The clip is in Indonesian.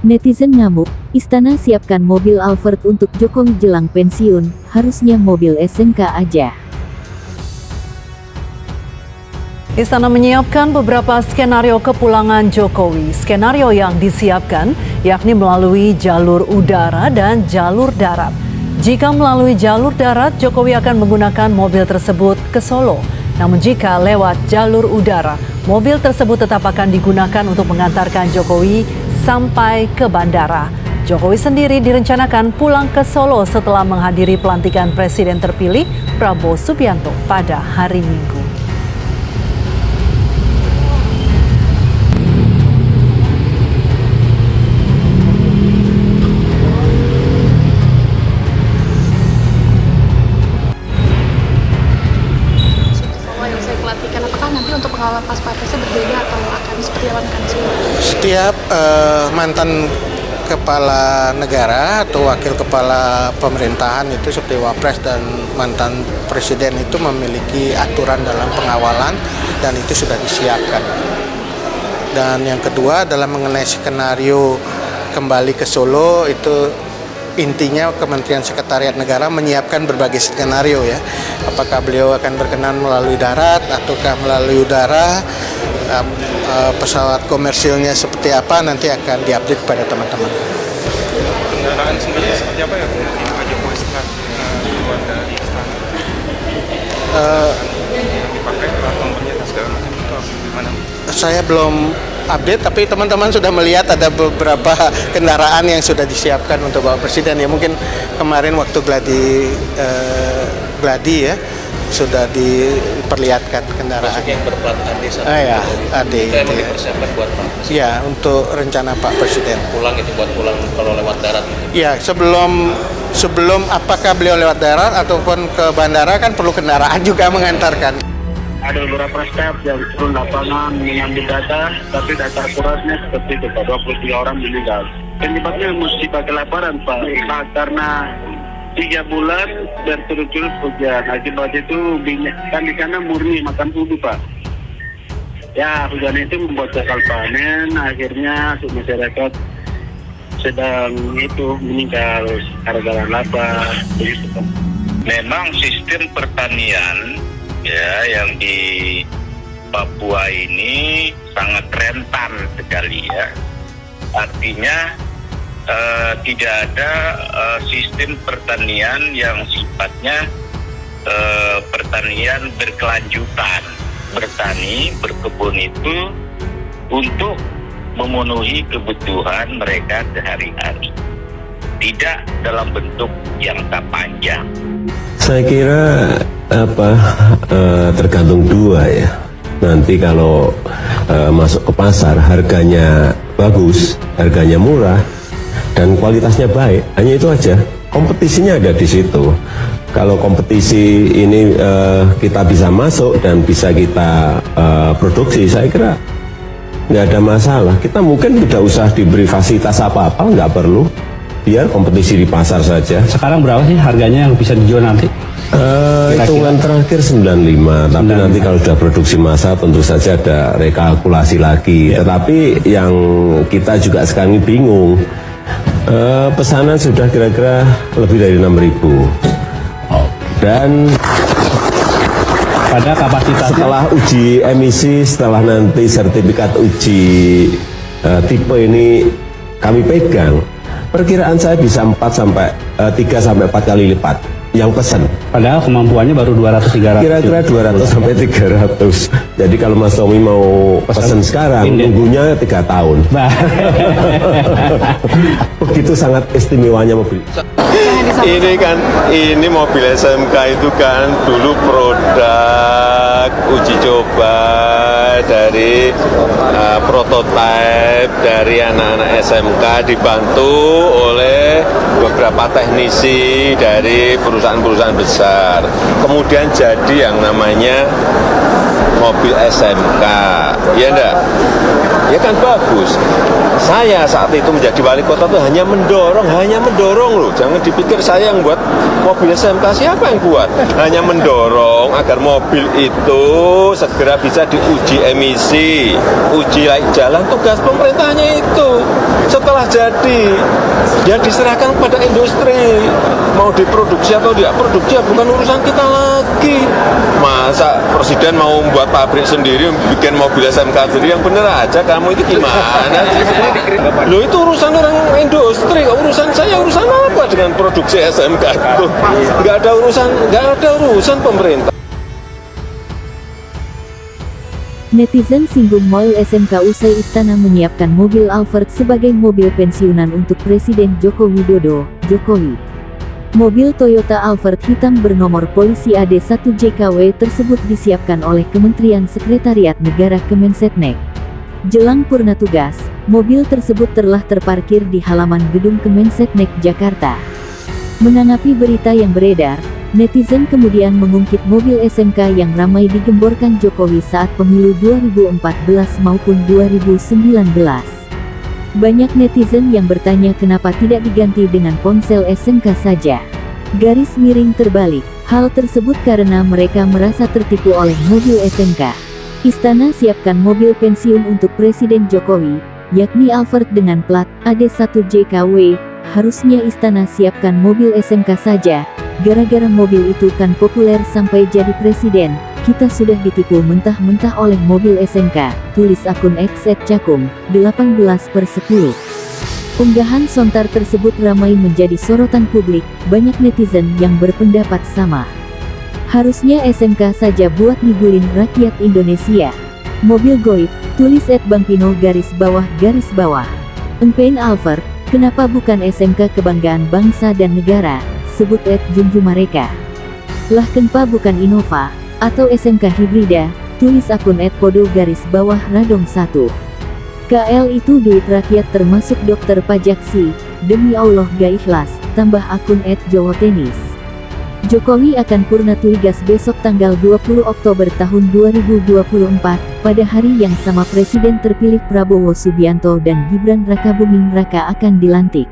Netizen ngamuk, Istana siapkan mobil Alphard untuk Jokowi jelang pensiun, harusnya mobil SMK aja. Istana menyiapkan beberapa skenario kepulangan Jokowi. Skenario yang disiapkan yakni melalui jalur udara dan jalur darat. Jika melalui jalur darat, Jokowi akan menggunakan mobil tersebut ke Solo. Namun jika lewat jalur udara, mobil tersebut tetap akan digunakan untuk mengantarkan Jokowi sampai ke bandara. Jokowi sendiri direncanakan pulang ke Solo setelah menghadiri pelantikan Presiden terpilih Prabowo Subianto pada hari Minggu. Apakah nanti untuk pengalaman pas pampresnya berbeda atau akan seperti apa mekanisme? Setiap mantan kepala negara atau wakil kepala pemerintahan itu seperti wapres dan mantan presiden itu memiliki aturan dalam pengawalan dan itu sudah disiapkan. Dan yang kedua adalah mengenai skenario kembali ke Solo, itu intinya Kementerian Sekretariat Negara menyiapkan berbagai skenario ya. Apakah beliau akan berkenan melalui darat ataukah melalui udara, pesawat komersilnya seperti apa nanti akan diupdate kepada teman-teman. Kendaraan sendiri seperti apa ya Pak Jokowi setelah keluar dari istana? Yang dipakai alat nomornya dan segala macam itu gimana? Saya belum update, tapi teman-teman sudah melihat ada beberapa kendaraan yang sudah disiapkan untuk Bapak Presiden ya. Mungkin kemarin waktu gladi ya sudah diperlihatkan kendaraan. Yang berplat AD satu. Ya, AD. Itu emang dipersiapkan buat Pak Presiden. Ya, untuk rencana Pak Presiden. Pulang itu buat pulang kalau lewat darat. Ya, sebelum apakah beliau lewat darat ataupun ke bandara kan perlu kendaraan juga mengantarkan. Ada beberapa staf yang turun lapangan mengambil data, tapi data akurasnya seperti itu Pak, 23 orang meninggal. Penyebabnya mesti pakai laporan Pak, karena 3 bulan berturut-turut hujan. Akibat itu kan di sana murni makan ubi Pak. Ya, hujan itu membuat gagal panen, akhirnya masyarakat sedang itu meninggal karena laba, begitu Pak. Memang sistem pertanian ya yang di Papua ini sangat rentan sekali ya. Artinya tidak ada sistem pertanian yang sifatnya pertanian berkelanjutan. Bertani, berkebun itu untuk memenuhi kebutuhan mereka sehari-hari, tidak dalam bentuk jangka panjang. Saya kira tergantung dua ya. Nanti kalau masuk ke pasar harganya bagus, harganya murah dan kualitasnya baik, hanya itu aja. Kompetisinya ada di situ. Kalau kompetisi ini kita bisa masuk dan bisa kita produksi, saya kira nggak ada masalah. Kita mungkin tidak usah diberi fasilitas apa-apa, nggak perlu. Biar kompetisi di pasar saja. Sekarang berapa sih harganya yang bisa dijual nanti? Hitungan terakhir 95, tapi nanti kalau sudah produksi massa tentu saja ada rekalkulasi lagi. Ya. Tetapi yang kita juga sekarang ini bingung, pesanan sudah kira-kira lebih dari 6.000. Dan pada kapasitasnya setelah uji emisi, setelah nanti sertifikat uji tipe ini kami pegang, perkiraan saya bisa 3 sampai 4 kali lipat yang pesan. Padahal kemampuannya baru 200-300. Kira-kira 200 sampai 300. Jadi kalau Mas Tommy mau pesan sekarang, nunggunya 3 tahun. Begitu sangat istimewanya mobil. Ini mobil SMK itu kan dulu produk uji coba dari prototipe dari anak-anak SMK dibantu oleh beberapa teknisi dari perusahaan-perusahaan besar. Kemudian jadi yang namanya mobil SMK, ya enggak? Ya kan bagus. Saya saat itu menjadi wali kota itu hanya mendorong loh. Jangan dipikir saya yang buat mobil SMK, siapa yang buat? Hanya mendorong agar mobil itu segera bisa diuji emisi, uji layak jalan, tugas pemerintahnya itu. Setelah jadi, ya diserahkan kepada industri. Mau diproduksi atau tidak produksi, ya bukan urusan kita lagi. Masa presiden mau membuat pabrik sendiri, bikin mobil SMK sendiri, yang bener aja kamu itu gimana sih? Loh itu urusan orang industri, urusan saya urusan apa dengan produksi SMK itu? Nggak ada urusan pemerintah. Netizen singgung mobil SMK usai istana menyiapkan mobil Alphard sebagai mobil pensiunan untuk Presiden Joko Widodo, Jokowi. Mobil Toyota Alphard hitam bernomor polisi AD1JKW tersebut disiapkan oleh Kementerian Sekretariat Negara Kemensetnek. Jelang purna tugas, mobil tersebut telah terparkir di halaman gedung Kemensetnek Jakarta. Menanggapi berita yang beredar, netizen kemudian mengungkit mobil SMK yang ramai digemborkan Jokowi saat pemilu 2014 maupun 2019. Banyak netizen yang bertanya kenapa tidak diganti dengan ponsel SMK saja. Garis miring terbalik, hal tersebut karena mereka merasa tertipu oleh mobil SMK. Istana siapkan mobil pensiun untuk Presiden Jokowi, yakni Alphard dengan plat AD1JKW, harusnya istana siapkan mobil SMK saja. Gara-gara mobil itu kan populer sampai jadi presiden, kita sudah ditipu mentah-mentah oleh mobil SMK, tulis akun @cakung, 18/10. Unggahan sontar tersebut ramai menjadi sorotan publik, banyak netizen yang berpendapat sama. Harusnya SMK saja buat ngibulin rakyat Indonesia. Mobil goib, tulis @bangpino garis bawah. Empen Alphard, kenapa bukan SMK kebanggaan bangsa dan negara? Sebut junju mereka. Lah kenapa bukan Innova atau SMK hibrida, tulis akun @podo_radong1. KL itu duit rakyat termasuk dokter pajak sih, demi Allah gak ikhlas, tambah akun @jowotenis. Jokowi akan purna tugas besok tanggal 20 Oktober tahun 2024, pada hari yang sama Presiden terpilih Prabowo Subianto dan Gibran Rakabuming Raka akan dilantik.